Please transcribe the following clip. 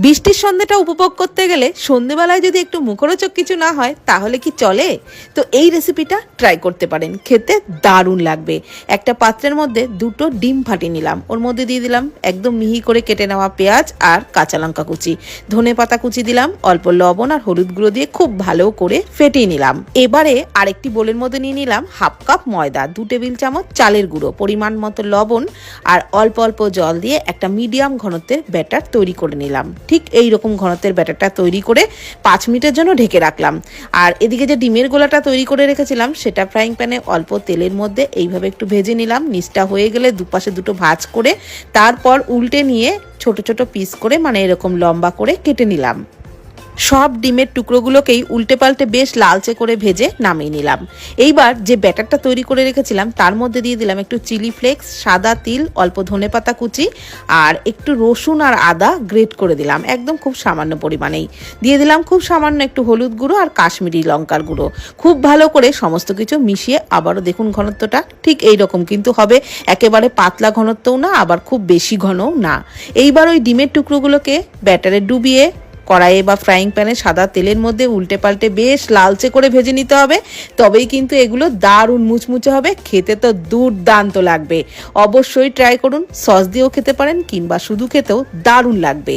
বৃষ্টির সন্ধ্যাটা উপভোগ করতে গেলে সন্ধ্যেবেলায় যদি একটু মুখরোচক কিছু না হয় তাহলে কি চলে? তো এই রেসিপিটা ট্রাই করতে পারেন, খেতে দারুণ লাগবে। একটা পাত্রের মধ্যে দুটো ডিম ফাটিয়ে নিলাম, ওর মধ্যে দিয়ে দিলাম একদম মিহি করে কেটে নেওয়া পেঁয়াজ আর কাঁচা লঙ্কা কুচি, ধনে পাতা কুচি দিলাম, অল্প লবণ আর হলুদ গুঁড়ো দিয়ে খুব ভালো করে ফেটিয়ে নিলাম। এবারে আরেকটি বোলের মধ্যে নিয়ে নিলাম হাফ কাপ ময়দা, 2 টেবিল চামচ চালের গুঁড়ো, পরিমাণ মতো লবণ আর অল্প অল্প জল দিয়ে একটা মিডিয়াম ঘনত্বের ব্যাটার তৈরি করে নিলাম। ঠিক এই রকম ঘনত্বের ব্যাটারটা তৈরি করে 5 মিনিটের জন্য ঢেকে রাখলাম। আর এদিকে যে ডিমের গোলাটা তৈরি করে রেখেছিলাম সেটা ফ্রাইং প্যানে অল্প তেলের মধ্যে এইভাবে একটু ভেজে নিলাম। নিচটা হয়ে গেলে দুপাশে দুটো ভাঁজ করে তারপর উল্টে নিয়ে ছোট ছোট পিস করে মানে এরকম লম্বা করে কেটে নিলাম। সব ডিমের টুকরোগুলোকেই উল্টে পাল্টে বেশ লালচে করে ভেজে নামিয়ে নিলাম। এইবার যে ব্যাটারটা তৈরি করে রেখেছিলাম তার মধ্যে দিয়ে দিলাম একটু চিলি ফ্লেক্স, সাদা তিল, অল্প ধনেপাতা কুচি আর একটু রসুন আর আদা গ্রেট করে দিলাম, একদম খুব সামান্য পরিমাণেই। দিয়ে দিলাম খুব সামান্য একটু হলুদ গুঁড়ো আর কাশ্মীরি লঙ্কার গুঁড়ো। খুব ভালো করে সমস্ত কিছু মিশিয়ে আবারও দেখুন ঘনত্বটা ঠিক এই রকম কিন্তু হবে, একেবারে পাতলা ঘনত্বও না আবার খুব বেশি ঘনও না। এইবার ওই ডিমের টুকরোগুলোকে ব্যাটারে ডুবিয়ে কড়াইয়ে বা ফ্রাইং প্যানে সাদা তেলের মধ্যে উল্টে পাল্টে বেশ লালচে করে ভেজে নিতে হবে, তবেই কিন্তু এগুলো দারুণ মুচমুচে হবে, খেতে তো দুর্দান্ত লাগবে। অবশ্যই ট্রাই করুন, সস দিয়েও খেতে পারেন কিংবা শুধু খেতেও দারুণ লাগবে।